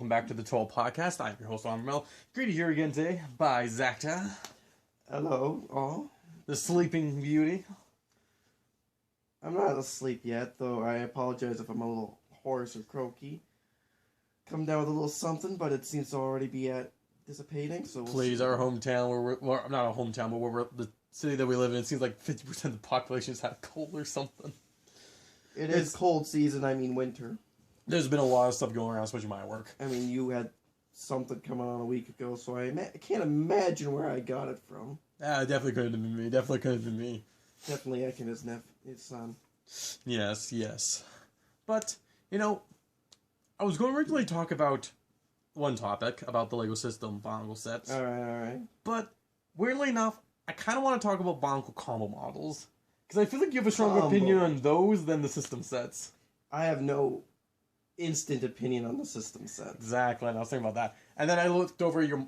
welcome back to the T.O.A Podcast. I'm your host, Onvermel. Great to hear you again today by Zacta. Hello, all. The Sleeping Beauty. I'm not asleep yet, though I apologize if I'm a little hoarse or croaky. Come down with a little something, but it seems to already be dissipating, so Please, our hometown, not a hometown, but the city that we live in, it seems like 50% of the population has had a cold or something. It's cold season, I mean winter. There's been a lot of stuff going around, especially my work. I mean, you had something coming on a week ago, so I can't imagine where I got it from. Ah, it definitely could have been me. Definitely Ekin, his son. Yes. But, I was going to originally talk about one topic, about the LEGO System Bionicle sets. Alright. But, weirdly enough, I kind of want to talk about Bionicle combo models. Because I feel like you have a stronger opinion on those than the system sets. I have no instant opinion on the system sets. Exactly, and I was thinking about that. And then I looked over your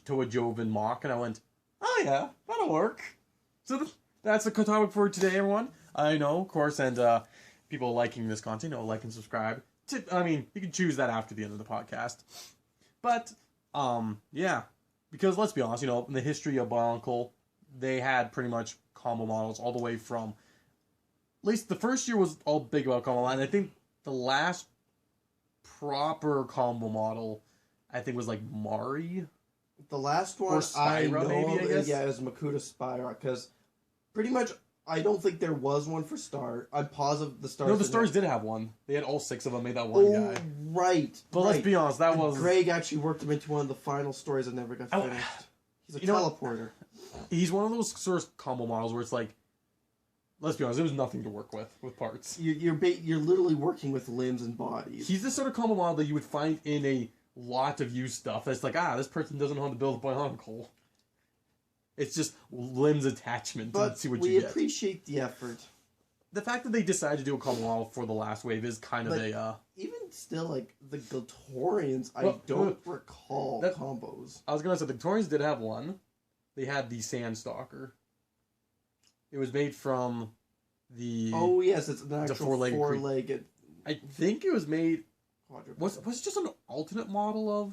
T.O.A Joven mock, and I went, oh yeah, that'll work. So that's the topic for today, everyone. I know, of course, and people liking this content, like and subscribe. You can choose that after the end of the podcast. But, yeah. Because, let's be honest, in the history of Bionicle, they had pretty much combo models all the way from... At least the first year was all big about combo, and I think the last proper combo model, I think, was like Mari. The last one I know, maybe, I guess? Yeah, it was Makuta Spyro, because pretty much I don't think there was one for Star. I'm positive the Stars. No, the Stars did have one. They had all 6 of them. Made that one guy. Right. But let's be honest, that was Greg actually worked him into one of the final stories that never got finished. He's a teleporter. He's one of those sort of combo models where it's like, let's be honest, there was nothing to work with parts. You're literally working with limbs and bodies. He's the sort of combo model that you would find in a lot of used stuff. That's like, this person doesn't know how to build a Bionicle. It's just limbs attachment and see what you get. We appreciate the effort. The fact that they decided to do a combo model for the last wave is kind of even still, like, the Galtorians, I don't recall combos. I was going to say, the Galtorians did have one. They had the Sandstalker. It was made from the... Oh, yes, it's an actual four-legged... I think it was made... Was it just an alternate model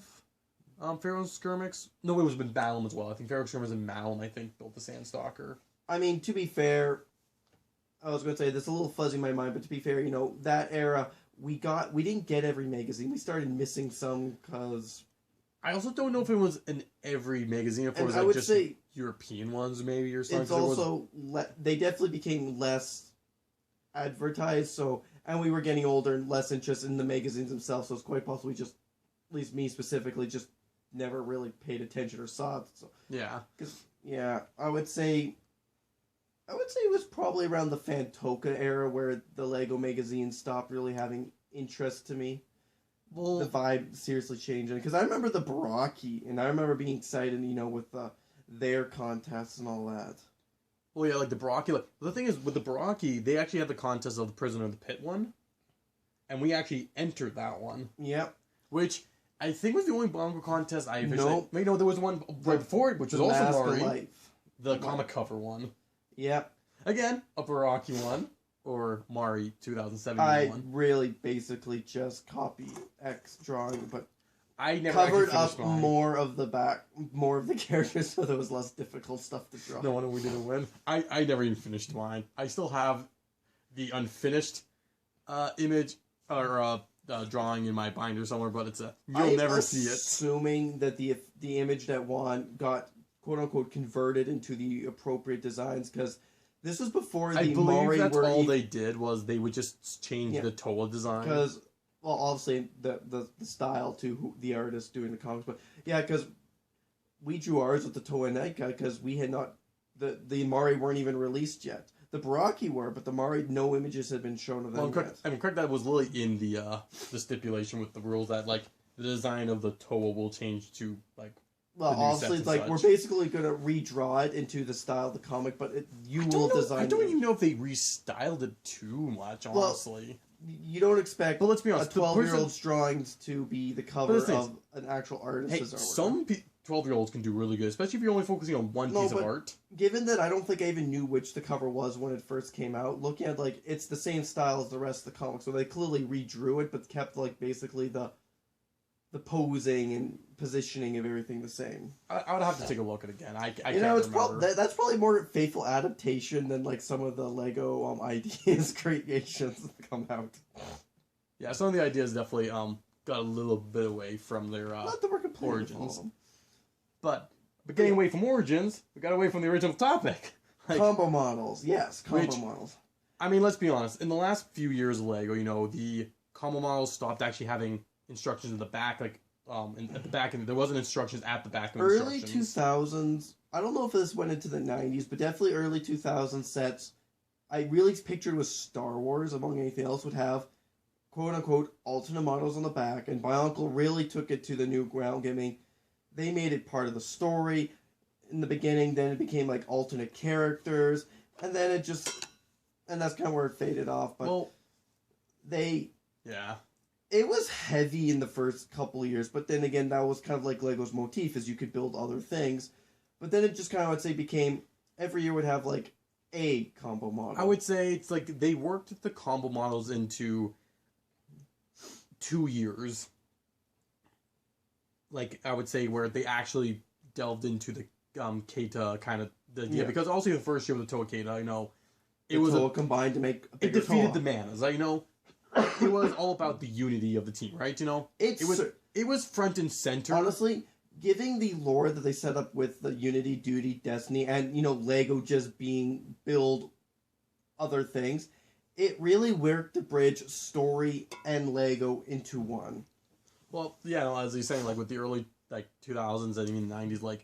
of Pharaoh's Skirmix? No, it was in Malum as well. I think Pharaoh's Skirmix and Malum, I think, built the Sandstalker. I mean, to be fair, I was going to say, this is a little fuzzy in my mind, but to be fair, that era, we didn't get every magazine. We started missing some because... I also don't know if it was in every magazine, if it was like just European ones maybe or something. It's also, they definitely became less advertised, and we were getting older and less interested in the magazines themselves, so it's quite possible we just, at least me specifically, just never really paid attention or saw it. So. Yeah. I would say it was probably around the Fantoka era where the LEGO magazines stopped really having interest to me. Well, the vibe seriously changing, because I remember the Baraki, and I remember being excited, with their contests and all that. Well, yeah, like the Baraki. The thing is, with the Baraki, they actually had the contest of the Prisoner of the Pit one, and we actually entered that one. Yep. Which I think was the only Bionicle contest I officially... No, there was one right before it, which was also Mari. The comic cover one. Yep. Again, a Baraki one. Or Mari 2007 I one. Really basically just copied X drawing, but I never covered up more of the characters, so there was less difficult stuff to draw. No wonder we didn't win. I never even finished mine. I still have the unfinished image or drawing in my binder somewhere, but you'll never see it. Assuming that the image that won got quote unquote converted into the appropriate designs, because this was before the Mari I believe that's all they did was they would just change the T.O.A design. Because, well, obviously the style to the artist doing the comics, but yeah, because we drew ours with the T.O.A NECA because we had not the Mari weren't even released yet. The Baraki were, but the Mari, no images had been shown of them yet. Correct. That was literally in the stipulation with the rules that the design of the T.O.A will change to Well, obviously, we're basically going to redraw it into the style of the comic, but you will design it. I don't even know if they restyled it too much, honestly. You don't expect let's be honest, a 12-year-old's drawings to be the cover of an actual artist's artwork. Some 12-year-olds can do really good, especially if you're only focusing on one piece of art. Given that I don't think I even knew which the cover was when it first came out, looking at, it's the same style as the rest of the comic, so they clearly redrew it, but kept, basically the the posing and positioning of everything the same. I would have to take a look at it again. I can't it's remember. that's probably more faithful adaptation than like some of the Lego ideas creations that come out. Yeah, some of the ideas definitely got a little bit away from their Not that we're completely origins. But getting away from origins, we got away from the original topic. Like, combo models, yes, combo models. I mean, let's be honest. In the last few years of Lego, the combo models stopped actually having instructions in the back, like at the back, and there wasn't instructions at the back of the Early instructions. 2000s. I don't know if this went into the 90s, but definitely early 2000s sets. I really pictured with Star Wars, among anything else, would have quote unquote alternate models on the back, and Bionicle really took it to the new ground, giving. They made it part of the story in the beginning. Then it became like alternate characters, and then it just. And that's kind of where it faded off. But Yeah. It was heavy in the first couple of years, but then again, that was kind of like Lego's motif, is you could build other things. But then it just kind of, I'd say, became, every year would have like a combo model. I would say it's like they worked the combo models into 2 years. Like, I would say where they actually delved into the Kata kind of the idea. Yeah. Because also the first year with the T.O.A Kata, it was all combined to make a bigger it defeated the Manas. It was all about the unity of the team, right? It was front and center. Honestly, giving the lore that they set up with the Unity, Duty, Destiny, and Lego just being build other things, it really worked to bridge story and Lego into one. Well, yeah, as you're saying, like with the early 2000s and even 90s,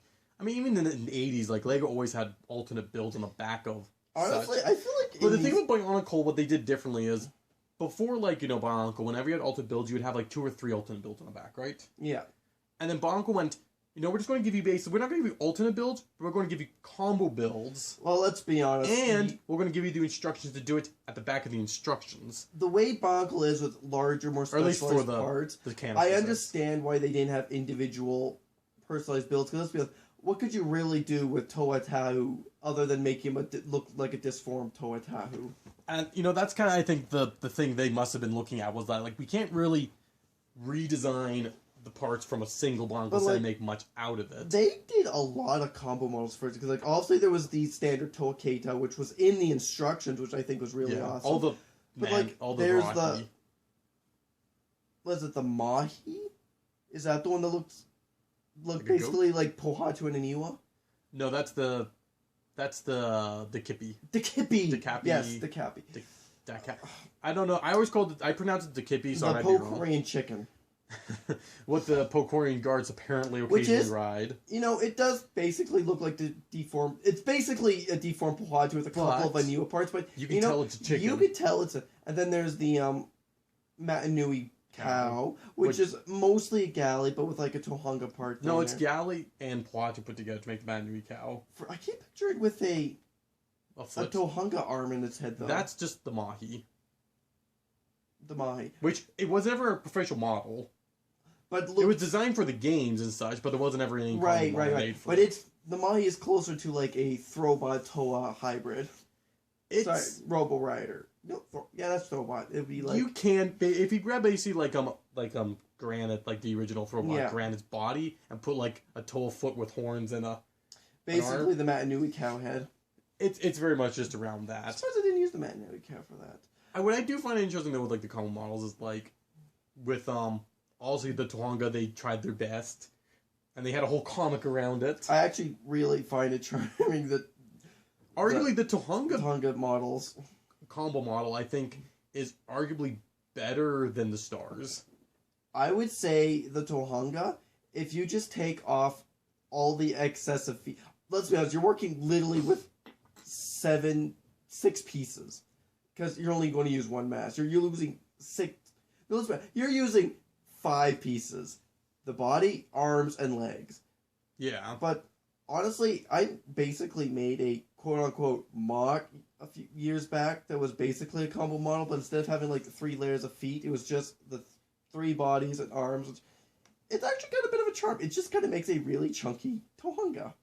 even in the 80s, Lego always had alternate builds on the back of. Honestly, such. I feel like. But the thing with Bionicle, what they did differently is, before Bionicle, whenever you had alternate builds, you would have 2 or 3 alternate builds on the back, right? Yeah. And then Bionicle went, we're just going to give you we're not going to give you alternate builds, but we're going to give you combo builds. Well, let's be honest. And we're going to give you the instructions to do it at the back of the instructions. The way Bionicle is with larger, more specialized parts, I understand why they didn't have individual personalized builds. Because let's be honest, what could you really do with T.O.A Tahu other than make him look like a disformed T.O.A Tahu? And, that's kind of, I think, the thing they must have been looking at was that, we can't really redesign the parts from a single Bionicle set and make much out of it. They did a lot of combo models first, because, obviously there was the standard T.O.A Kata, which was in the instructions, which I think was really awesome. There's the... Was it the Mahi? Is that the one that looks basically like Pohatu and Aniwa? No, that's the Kippy. The Kippy. The Cappy. Yes, the Cappy. I don't know. I pronounce it the Kippy, so the Pokorian chicken. What the Pokorian guards apparently occasionally ride. It does basically look like the deformed. It's basically a deformed Pohatu with a couple of Aniwa parts, but you can tell it's a chicken. You can tell it's a. And then there's the Matanui cow, which is mostly a galley, but with a Tohunga part. No, it's galley and Pohatu put together to make the Matanui cow. I can't picture it with a Tohunga arm in its head, though. That's just the Mahi. The Mahi. Which, it was never a professional model. But it was designed for the games and such, but there wasn't ever anything right. made for but it. The Mahi is closer to a Throwbot T.O.A hybrid. Sorry, Robo Rider. No, that's Throwbot. It'd be you can't if you grab basically Granite, the original Throwbot Granite's body, and put a toe foot with horns and basically the Matanui cow head. It's very much just around that. I suppose I didn't use the Matanui cow for that. What I do find interesting though with the common models is with also the Tohunga, they tried their best, and they had a whole comic around it. I actually really find it charming that arguably the Tohunga models combo model, I think, is arguably better than the Stars. I would say the Tohunga, if you just take off all the excessive let's be honest, you're working literally with 6 pieces, because you're only going to use one mass. You're losing 6. No, you're using 5 pieces: the body, arms, and legs. Yeah. But honestly, I basically made a quote-unquote mock a few years back that was basically a combo model, but instead of having 3 layers of feet, it was just the 3 bodies and arms. It's actually got a bit of a charm. It just kind of makes a really chunky Tohunga.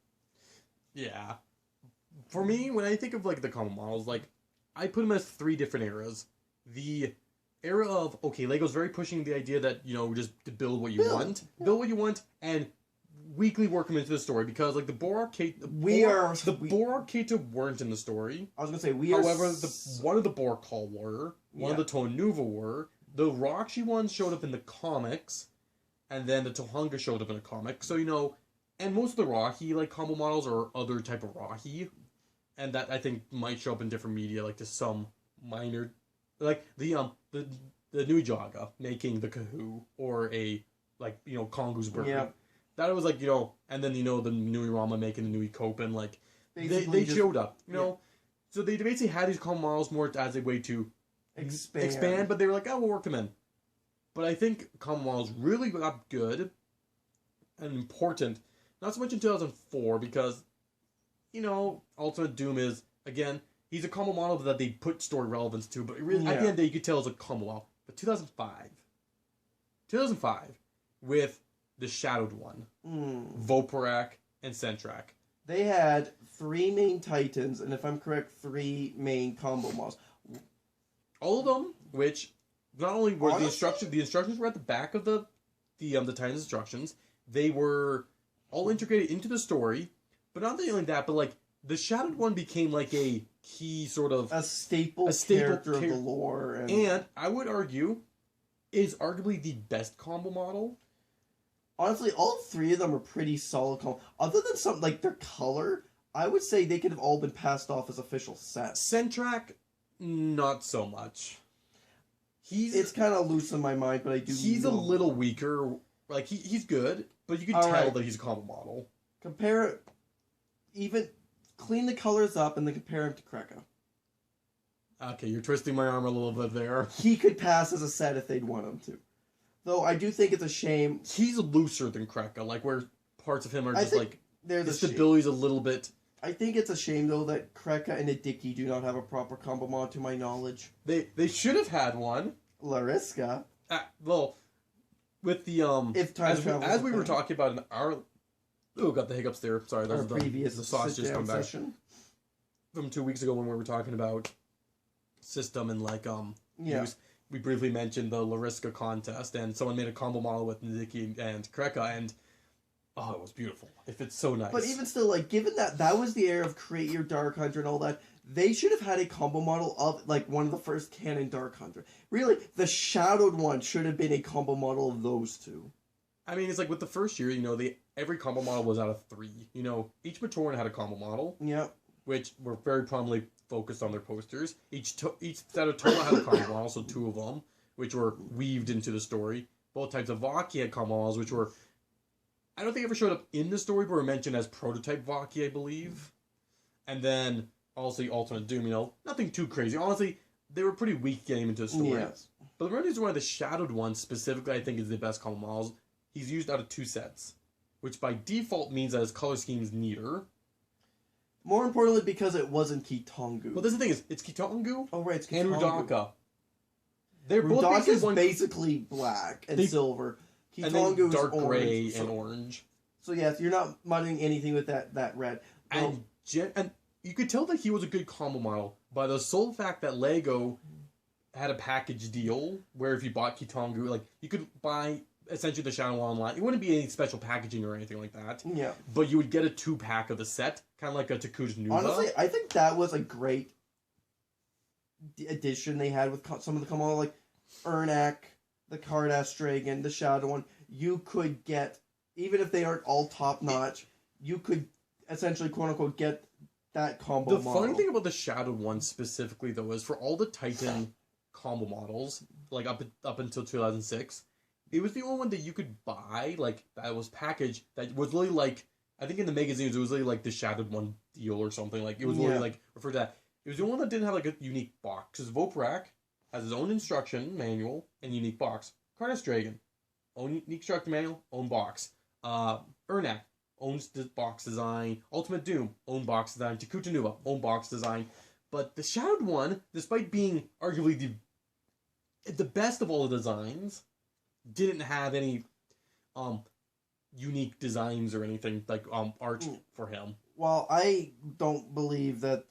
Yeah. For me, when I think of the combo models, I put them as 3 different eras. The era of, okay, Lego's very pushing the idea that, just to build what you want. Yeah. Build what you want, and weekly work them into the story, because, like, the Boar Arcade weren't in the story. I was going to say, However, one of the Boar Call were, one of the Toa Nuva were, the Roxy ones showed up in the comics, and then the Tohunga showed up in a comic. So, and most of the Rahi, like, combo models are other type of Rahi, and that, I think, might show up in different media, like, to some minor, like, the Nui Jaga making the Kahoo, or a, like, Kongu's bird. Yeah. That was, like, and then, the Nui Rama making the Nui Kopen, like, they showed up, So they basically had these combo models more as a way to expand, but they were like, oh, we'll work them in. But I think combo models really got good and important, not so much in 2004, because, Ultimate Doom is, again, he's a combo model that they put story relevance to, but really, at the end of the day, you could tell it's a combo model. But 2005, with the Shadowed One, Voporak, and Centrak. They had 3 main Titans, and if I'm correct, 3 main combo models. All of them, which not only were the instructions were at the back of the Titans instructions, they were all integrated into the story, but not only that, but like the Shadowed One became like a key sort of a staple character of the lore, and I would argue is arguably the best combo model. Honestly, all 3 of them are pretty solid combo. Other than some, like, their color, I would say they could have all been passed off as official sets. Centrak, not so much. It's kind of loose in my mind, but I do. He's a little weaker. Like, he's good, but you can tell that he's a combo model. Clean the colors up and then compare him to Kreka. Okay, you're twisting my arm a little bit there. He could pass as a set if they'd want him to. Though I do think it's a shame. He's looser than Kreka, like where parts of him are just like the stability's a little bit. I think it's a shame though that Kreka and Adiki do not have a proper combo mod to my knowledge. They should have had one. Lariska. Well, with the as we were talking about in our got the hiccups there. Sorry, that was the sauce just come back from 2 weeks ago when we were talking about system and like use. We briefly mentioned the Lariska contest, and someone made a combo model with Niziki and Kreka, and it was beautiful. It's so nice. But even still, like, given that was the era of Create Your Dark Hunter and all that, they should have had a combo model of, like, one of the first canon Dark Hunter. Really, the Shadowed One should have been a combo model of those 2. I mean, it's like with the first year, every combo model was out of 3. Each Matoran had a combo model. Yeah. Which were very prominently focused on their posters. Each set of Toa had a combo model, so 2 of them, which were weaved into the story. Both types of Vaki had combo models, which were, I don't think ever showed up in the story, but were mentioned as prototype Vaki, I believe. And then, also the Ultimate Doom, nothing too crazy. Honestly, they were pretty weak getting into the story. Yes. But the reason why the Shadowed One specifically, I think, is the best combo models, he's used out of 2 sets, which by default means that his color scheme is neater. More importantly, because it wasn't Kitongu. Well, this is the thing it's Kitongu. Oh, right, it's Kitongu. And Rudaka. They're both basically black and silver. Kitongu is dark gray and orange. So yes, you're not mudding anything with that red. And you could tell that he was a good combo model by the sole fact that Lego had a package deal where if you bought Kitongu, like you could buy essentially the Shadow online. It wouldn't be any special packaging or anything like that. Yeah. But you would get a 2-pack of the set, kind of like a Taku's Nuva. Honestly, I think that was a great addition they had with some of the combo, like Ernak, the Cardass Dragon, the Shadow One. You could get, even if they aren't all top notch, you could essentially quote unquote get that combo model. The funny thing about the Shadowed One specifically though is for all the Titan combo models, like up until 2006. It was the only one that you could buy, like, that was packaged, that was really like, I think in the magazines, it was really like the Shadowed One deal or something. Like, it was really like, referred to that. It was the only one that didn't have, like, a unique box. Because Voporak has his own instruction manual and unique box. Cardass Dragon, own unique instruction manual, own box. Ernak, owns the box design. Ultimate Doom, own box design. Takuta Nuva, own box design. But the Shadowed One, despite being arguably the best of all the designs, didn't have any unique designs or anything like art for him. while I don't believe that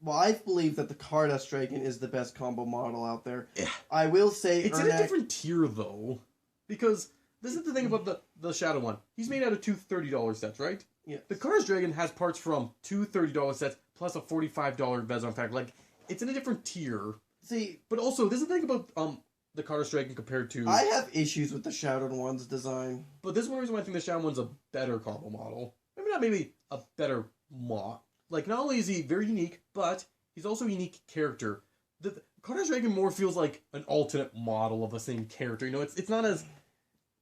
I believe that the Cardass Dragon is the best combo model out there. Yeah. I will say it's in a different tier though, because this is the thing about the Shadow one. He's made out of two $30 sets, right? Yeah. The Cardass Dragon has parts from two $30 sets plus a $45 Vezon pack. Like, it's in a different tier. See, but also this is the thing about the Cardass Dragon compared to. I have issues with the Shadowed One's design, but this is one reason why I think the Shadow one's a better combo model. Maybe a better mod. Like, not only is he very unique, but he's also a unique character. The Cardass Dragon more feels like an alternate model of the same character. You know, it's not as.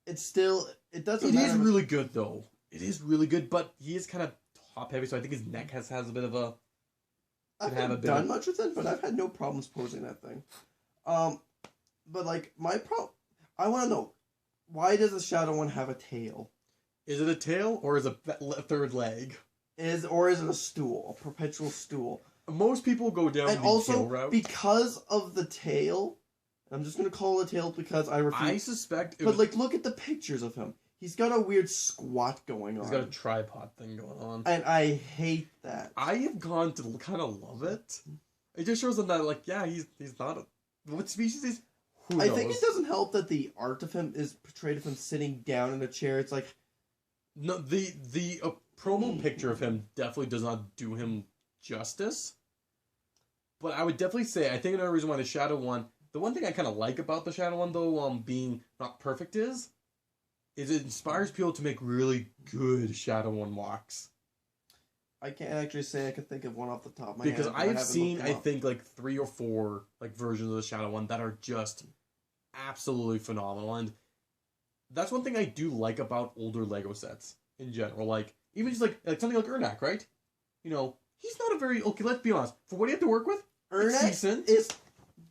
It doesn't. It is really good though. It is really good, but he is kind of top heavy, so I think his neck has a bit of a. I haven't done much with it, but I've had no problems posing that thing. But like I want to know, why does the Shadow one have a tail? Is it a tail or is it a third leg? Is it a stool, a perpetual stool? Most people go down the tail route. Because of the tail, I'm just gonna call it a tail because I refuse. I suspect. But like, look at the pictures of him. He's got a weird squat going on. He's got a tripod thing going on. And I hate that. I have gone to kind of love it. It just shows them that, like, yeah, he's not a... What species is... Who knows? I think it doesn't help that the art of him is portrayed of him sitting down in a chair. It's like... No, the promo picture of him definitely does not do him justice. But I would definitely say, I think another reason why the Shadow one... The one thing I kind of like about the Shadow one, though, being not perfect is it inspires people to make really good Shadow one walks. I can't actually say I could think of one off the top of my head. Because I have seen, I think, like 3 or 4 like versions of the Shadow one that are just absolutely phenomenal. And that's one thing I do like about older Lego sets in general. Like, even just like something like Ernak, right? You know, he's not a very... Okay, let's be honest. For what he had to work with, Ernak is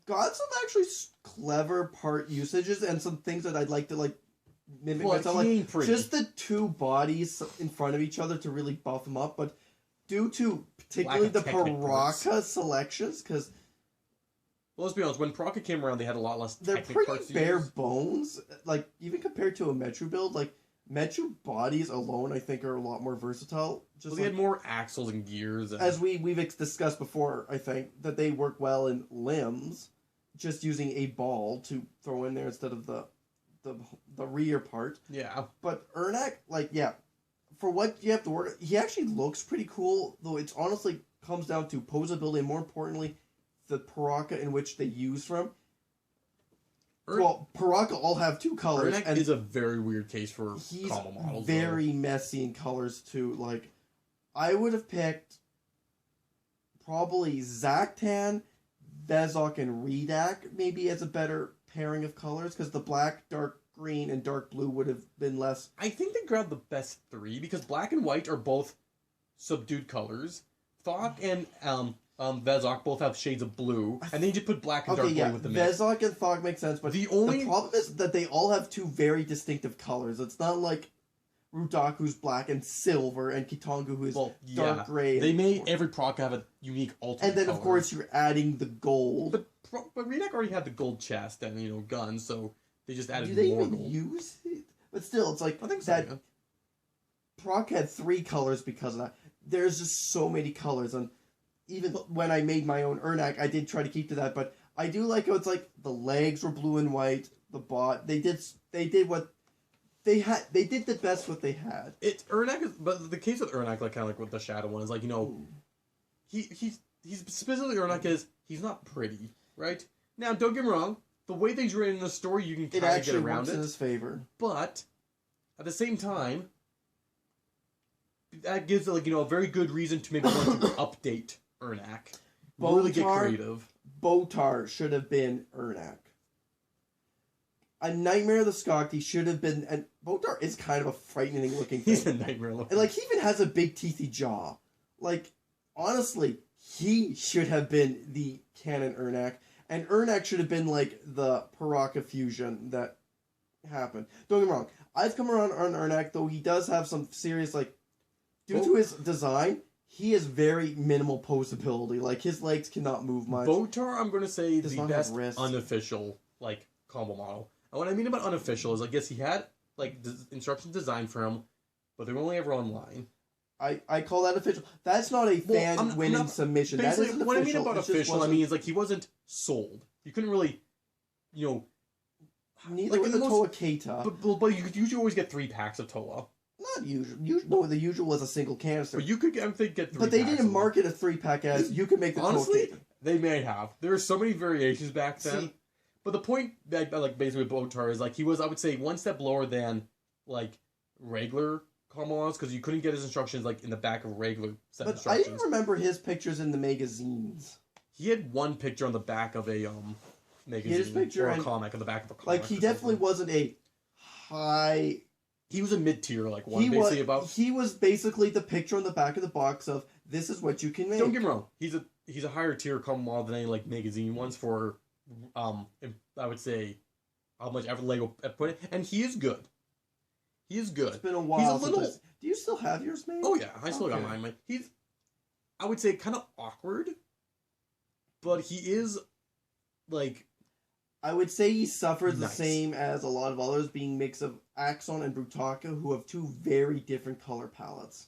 got some actually clever part usages and some things that I'd like to like mimic myself. Like, just the two bodies in front of each other to really buff him up, but due to particularly the Paraka selections, because well, let's be honest, when Paraka came around, they had a lot less. They're pretty bare bones. Like, even compared to a Metru build, like Metru bodies alone, I think, are a lot more versatile. Just they had more axles and gears. And... As we've discussed before, I think that they work well in limbs, just using a ball to throw in there instead of the rear part. Yeah. But Ernak, like, yeah, for what you have to work, he actually looks pretty cool, though it's honestly comes down to posability and, more importantly, the Paraka in which they use from. Well, Paraka all have 2 colors. Ernak is a very weird case for combo models. He's very messy in colors, too. Like, I would have picked probably Zaktan, Vezok, and Redak maybe as a better pairing of colors, because the black, dark green, and dark blue would have been less... I think they grabbed the best 3, because black and white are both subdued colors. Thok and Vezok both have shades of blue, and then you just put black and dark blue with the mix. Vezok and Thok make sense, but the problem is that they all have 2 very distinctive colors. It's not like Rudaku's black and silver, and Kitongu who is dark gray. They made every proc have a unique alternate And then, color. Of course, you're adding the gold. But Redak already had the gold chest and, you know, guns, so they just added more gold. gold. Do they even use it? But still, it's like I think that. So, yeah. Proc had 3 colors because of that. There's just so many colors, and even when I made my own Ernak, I did try to keep to that. But I do like how it's like the legs were blue and white. The bot, they did what they had. They did the best what they had. It's Ernak, but the case with Ernak, like kind of like with the Shadow one, is like, you know, he's specifically Ernak is he's not pretty, right? Now, don't get me wrong. The way things written in the story, you can kind of get around it. In his favor. But at the same time, that gives like, you know, a very good reason to maybe want to update Ernak. Really get creative. Botar should have been Ernak. A Nightmare of the Skakti should have been, and Botar is kind of a frightening looking thing. He's a nightmare looking. And like, he even has a big teethy jaw. Like, honestly, he should have been the canon Ernak. And Ernak should have been like the Paraka fusion that happened. Don't get me wrong. I've come around on Ernak, though he does have some serious, like, due to his design, he has very minimal posability. Like, his legs cannot move much. Botar, I'm going to say, the best unofficial, like, combo model. And what I mean about unofficial is, I guess he had, like, instructions designed for him, but they were only ever online. I call that official. That's not a fan winning submission. That Basically, isn't what I mean official. about official, I mean is like he wasn't sold. You couldn't really, you know. Neither like with the T.O.A Keita. But you could usually always get 3 packs of T.O.A. Not usual. No, the usual was a single canister. But you could get 3 packs. But they didn't market a 3-pack as you could make the honestly, T.O.A Keita. They may have. There were so many variations back then. See, but the point that like basically with Botar is like he was, I would say, one step lower than like regular Kamala's because you couldn't get his instructions like in the back of regular set but instructions. I didn't remember his pictures in the magazines. He had one picture on the back of a magazine His picture or a comic on the back of a comic. Like he definitely wasn't a high. He was a mid tier like one basically about. He was basically the picture on the back of the box of this is what you can make. Don't get me wrong. He's a higher tier Kamala than any like magazine ones for I would say how much ever Lego put it, and he is good. He is good. It's been a while. He's a little. Do you still have yours made? Oh yeah, I still got mine. He's, I would say, kind of awkward, but he is, like. I would say he suffers nice. The same as a lot of others, being mix of Axon and Brutaka, who have 2 very different color palettes.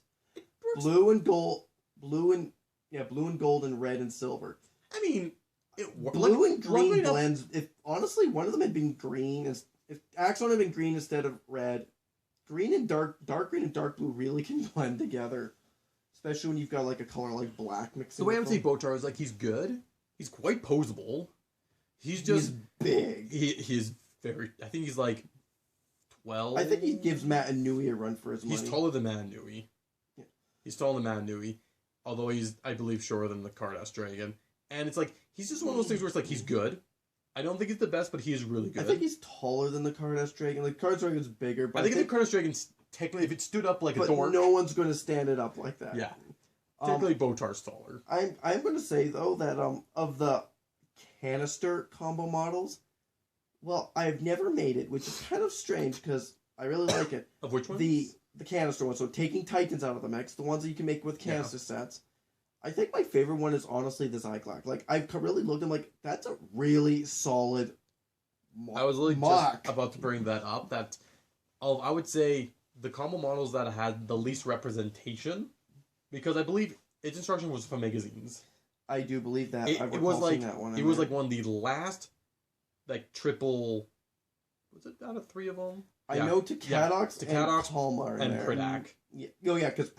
Blue and gold, and gold and red and silver. I mean, blue and green blends. If honestly, one of them had been green, if Axon had been green instead of red, green and dark green and dark blue really can blend together, especially when you've got like a color like black mixing. The way I would say Botar is like he's good. He's quite posable. He's big. He's very. I think he's like 12. I think he gives Matt Inouye a run for his money. He's taller than Matt Inouye. Yeah. He's taller than Matt Inouye, although he's, I believe, shorter than the Cardass Dragon. And it's like he's just one of those things where it's like he's good. I don't think he's the best, but he is really good. I think he's taller than the Cardass Dragon. Like Cardass Dragon's bigger, but I think the Cardass Dragon's technically, if it stood up like a dork, no one's going to stand it up like that. Yeah. Technically, Botar's taller. I'm going to say though that of the canister combo models, well, I've never made it, which is kind of strange because I really like it. Of which one? The canister one. So taking Titans out of the mix, the ones that you can make with canister sets. I think my favorite one is honestly the Zyglak. Like I've really looked and like that's a really solid. I was really just about to bring that up. That I would say the combo models that had the least representation, because I believe its instruction was from magazines. I do believe that. It was like that one. It was like one of the last, like triple. Was it out of 3 of them? I know Takadox and Kalmar and Pridak. Yeah. Oh yeah, because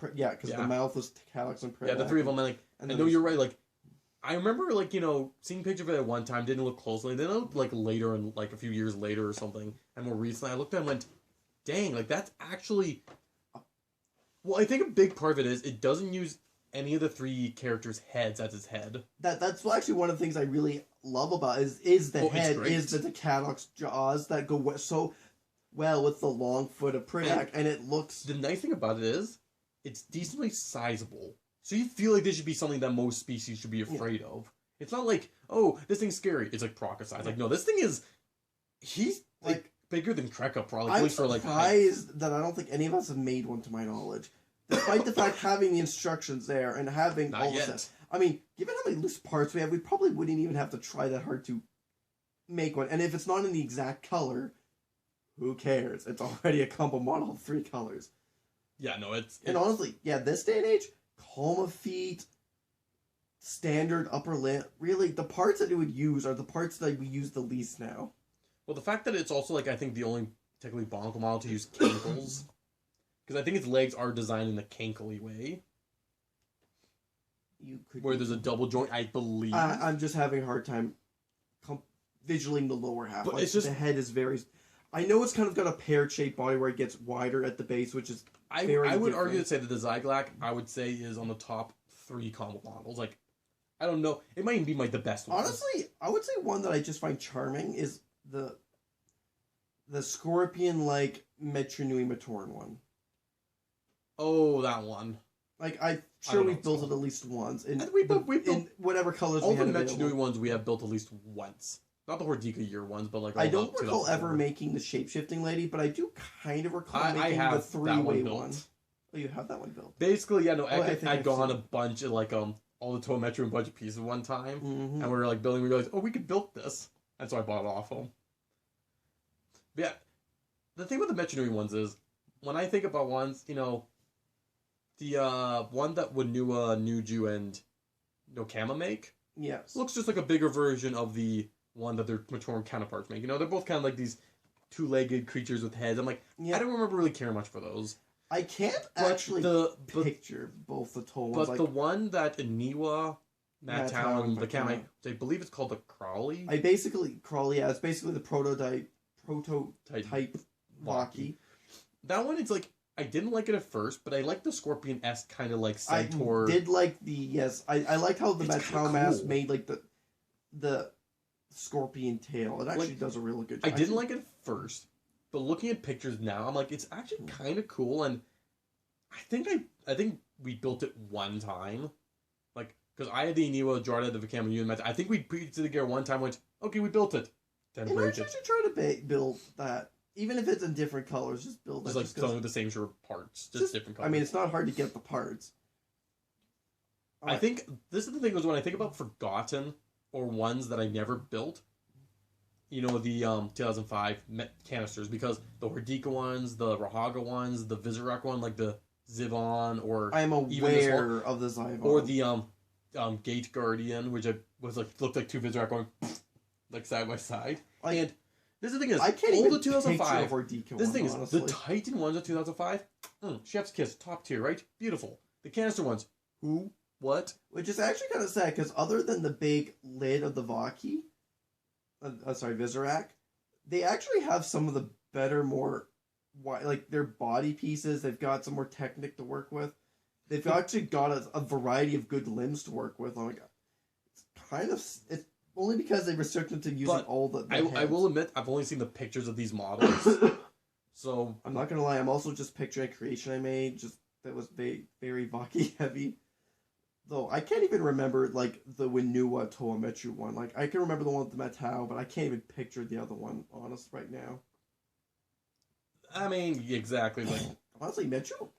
the mouth was Takadox and Pridak. Yeah, the 3 of them. And I know you're right. Like, I remember like seeing pictures of it at one time. Didn't look closely. Then I looked like later and like a few years later or something. And more recently, I looked at it and went, "Dang! Like that's actually." Well, I think a big part of it is it doesn't use any of the 3 characters' heads as its head. That's actually one of the things I really love about it is the head, is the Takadox jaws that go so well with the long foot of Pridak, and it looks... The nice thing about it is, it's decently sizable. So you feel like this should be something that most species should be afraid of. It's not like, oh, this thing's scary. It's like Proca size. Like, no, this thing is... He's like bigger than Kreka, probably. I'm surprised that I don't think any of us have made one to my knowledge. Despite the fact having the instructions there and having all the sets. I mean, given how many loose parts we have, we probably wouldn't even have to try that hard to make one. And if it's not in the exact color, who cares? It's already a combo model of 3 colors. Yeah, no, it's... And honestly, this day and age, Calma feet, standard upper lip, really, the parts that it would use are the parts that we use the least now. Well, the fact that it's also, like, I think the only technically Bionicle model to use cankles... Because I think its legs are designed in a cankly way. Where there's a double joint, I believe. I'm just having a hard time visualing the lower half. But like, it's just... The head is very... I know it's kind of got a pear-shaped body where it gets wider at the base, which is I would argue to say that the Zyglak, I would say, is on the top 3 combo models. Like, I don't know. It might even be the best one. Honestly, I would say one that I just find charming is the scorpion-like Metronui Matoran one. Oh, that one. Like, I'm sure we've built it at least once. In whatever colors we had available. All the Metronui ones we have built at least once. Not the Hordika year ones, but like... I don't recall ever making the shape-shifting lady, but I do kind of recall making the 3-way one. Oh, you have that one built? Basically, yeah, no, I'd gone a bunch of, like, all the T.O.A Metro and bunch of pieces one time, and we were, like, building, we realized, oh, we could build this. And so I bought it off them. But yeah, the thing with the Metronui ones is, when I think about ones, The one that Wanua, Nuju, and Nokama make Yes. looks just like a bigger version of the one that their Matoran counterparts make. You know, they're both kind of like these two-legged creatures with heads. I'm like, Yeah. I don't remember really caring much for those. I can't But actually picture both the Toa ones. But Like, the one that Iniwa, Matau, and the Vakama. I believe it's called the Crowley. Crawley, yeah, it's basically the prototype Vaki. That one, it's like, I didn't like it at first, but I like the Scorpion-esque kind of like centaur. I did like I like how the It's Matau kinda mask cool. made like the scorpion tail. It actually Like, does a really good I job. didn't like it at first, but looking at pictures now, I'm like, it's actually kind of cool, and I think we built it one time, like, because I had the Iniwa, Jordan had the Vakama, you and Matt. I think we put it together one time, went, okay, we built it. Then And break actually it. should try to build that. Even if it's in different colors, just build that. Just like just 'cause- some of the same sort of parts, just different colors. I mean, it's not hard to get the parts. I think this is the thing is when I think about forgotten or ones that I never built, you know, the 2005 canisters, because the Hordika ones, the Rahaga ones, the Vizirac one, like the Zivon, or I am even this one, aware of the Zyvon. or the Gate Guardian, which I was like looked like two Vizirac going like side by side. Like, And this is the thing is I can't all even the 2005. picture Hordika This one, thing is honestly. the Titan ones of 2005. Chef's kiss, top tier, right? Beautiful. The canister ones, who, what? Which is actually kind of sad, because other than the big lid of the Vaki, Vizirac, they actually have some of the better, more, like, their body pieces. They've got some more technique to work with. They've actually got a variety of good limbs to work with. Oh my god. It's only because they restricted to using But all the I heads. will admit, I've only seen the pictures of these models. So, I'm not gonna lie, I'm also just picturing a creation I made, just that was very, very Vaki heavy. Though I can't even remember like the Winua Toa Mechu one. Like I can remember the one with the Matau, but I can't even picture the other one, honest, right now. I mean, exactly. Like, Honestly, Mechu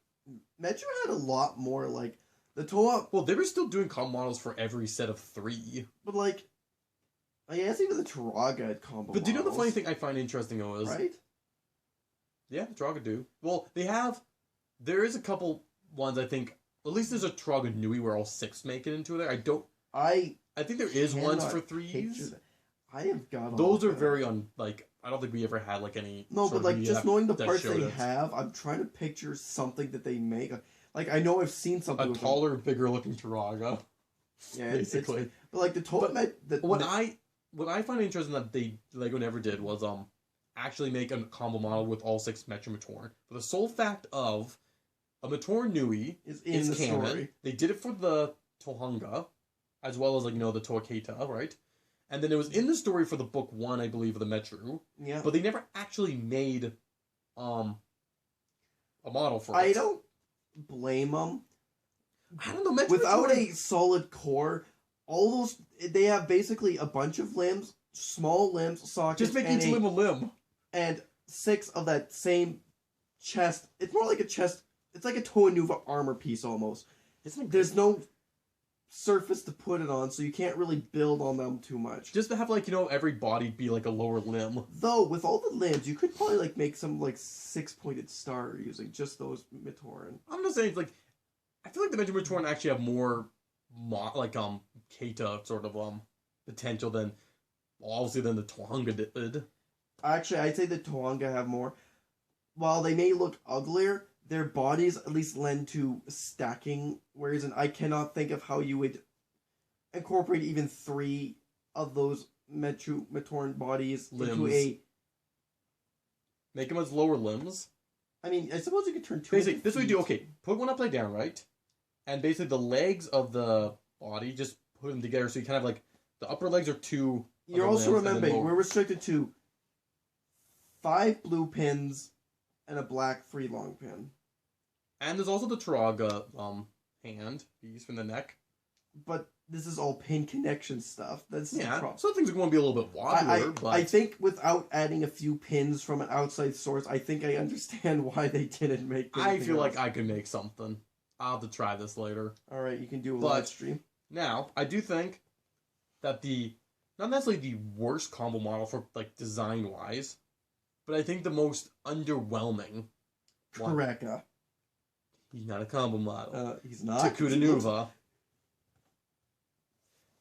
had a lot more like the Toa, well, they were still doing combo models for every set of 3. but like I guess even the Taraga had combo. But do you know the funny models, thing I find interesting though is, right? yeah, the Traga do. Well, there is a couple ones I think. At least there's a Traga Nui where all 6 make it into there. I think there is ones cannot for picture 3s. that. I have got all Those of are them. very I don't think we ever had like any. No, sort but of like media just knowing the that parts showed they it. have, I'm trying to picture something that they make. Like I know I've seen something A with them. taller, bigger looking Taraga. Yeah, basically. But like the Toa What I find interesting that Lego never did was actually make a combo model with all 6 Metro Matoran. For the sole fact of a Matoran Nui is in is the canon. story. They did it for the Tohunga, as well as the Toa Keita, right? And then it was in the story for the book 1, I believe, of the Metro. Yeah. But they never actually made a model for it. I don't blame them. I don't know, Metro Without Matoran- a solid core, all those they have basically a bunch of limbs, small limbs, sockets, just make and, each limb a limb. and 6 of that same chest. It's more like a chest. It's like a Toa Nuva armor piece almost. There's no surface to put it on, so you can't really build on them too much. Just to have every body be like a lower limb. Though with all the limbs, you could probably like make some like 6-pointed star using just those Matoran. I'm just saying, I feel like the Metro Matoran actually have more Keita sort of potential than the Tohunga did. Actually, I'd say the Toanga have more. While they may look uglier, their bodies at least lend to stacking. Whereas I cannot think of how you would incorporate even 3 of those Matoran bodies into Limbs. a. Make them as lower limbs. I mean, I suppose you could turn 2. Basically, into this way you feet. do, okay, put one upside down, right? And basically the legs of the body, just put them together so you kind of the upper legs are 2. You're of the also limbs, and then remembering lower- we're restricted to 5 blue pins and a black 3 long pin. And there's also the Taraga hand piece from the neck. But this is all pin connection stuff. That's the Yeah, problem. some things are going to be a little bit wobbler, but I think without adding a few pins from an outside source, I think I understand why they didn't make I anything feel else. like I could make something. I'll have to try this later. Alright, you can do a But- live stream. Now, I do think that not necessarily the worst combo model for design wise, but I think the most underwhelming one. Kareka. He's not a combo model. He's not. Takuta Nuva.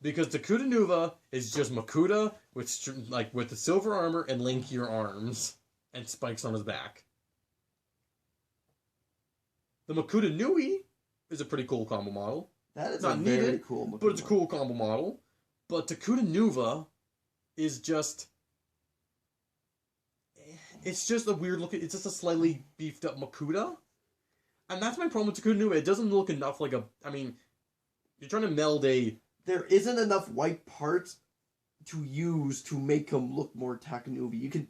Because Takuta Nuva is just Makuta with the silver armor and linkier arms and spikes on his back. The Makuta Nui is a pretty cool combo model. That is not very needed, cool Makuta but it's a cool combo model. But Takuta Nuva is just... It's just a weird looking... It's just a slightly beefed up Makuta. And that's my problem with Takuta Nuva. It doesn't look enough like a... I mean, you're trying to meld a... There isn't enough white parts to use to make him look more Takanuvi. You can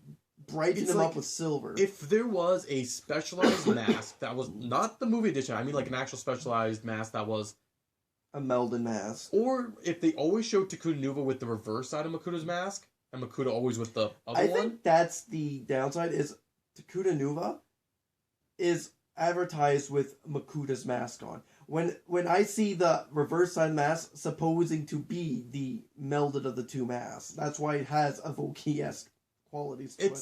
brighten him up with silver. If there was a specialized mask that was not the movie edition, I mean like an actual specialized mask that was... A melded mask. Or if they always showed Takuta Nuva with the reverse side of Makuta's mask, and Makuta always with the other one. I think that's the downside, is Takuta Nuva is advertised with Makuta's mask on. When I see the reverse side mask supposing to be the melded of the two masks, that's why it has Evoke-esque qualities to it.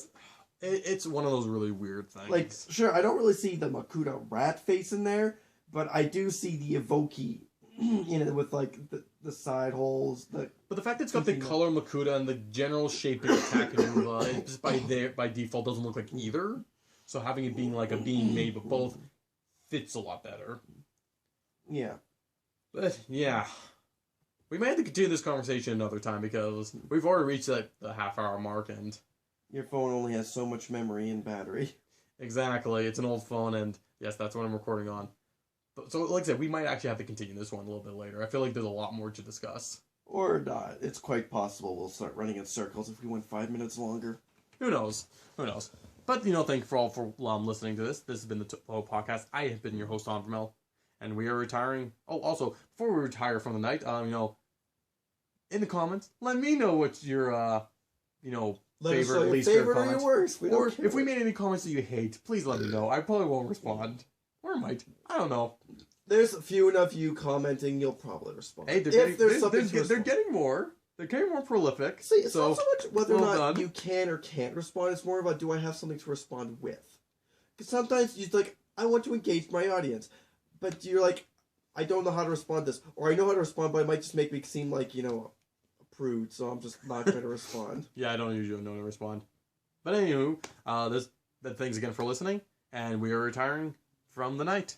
It's one of those really weird things. Like, sure, I don't really see the Makuta rat face in there, but I do see the Evoke in it with, like, the side holes. But the fact that it's got the color Makuta and the general shaping of Takanuva, it just by default doesn't look like either. So having it being like a being made with both fits a lot better. Yeah. But, yeah. We may have to continue this conversation another time because we've already reached the half-hour mark and... Your phone only has so much memory and battery. Exactly. It's an old phone and, yes, that's what I'm recording on. So, like I said, we might actually have to continue this one a little bit later. I feel like there's a lot more to discuss. Or not. It's quite possible we'll start running in circles if we went 5 minutes longer. Who knows? Who knows? But, thank you all for listening to this. This has been the T.O.A Podcast. I have been your host, Onvermel. And we are retiring. Oh, also, before we retire from the night, in the comments, let me know what your, favorite, least favorite comments. Or your worst. Or if we made any comments that you hate, please let me know. I probably won't respond. Or might. I don't know. There's few enough you commenting, you'll probably respond. Hey, they're getting more. They're getting more prolific. See, it's not so much whether or not you can or can't respond. It's more about, do I have something to respond with? Because sometimes you're like, I want to engage my audience. But you're like, I don't know how to respond to this. Or I know how to respond, but it might just make me seem like, a prude. So I'm just not going to respond. Yeah, I don't usually know to respond. But anywho, thanks again for listening. And we are retiring from the night.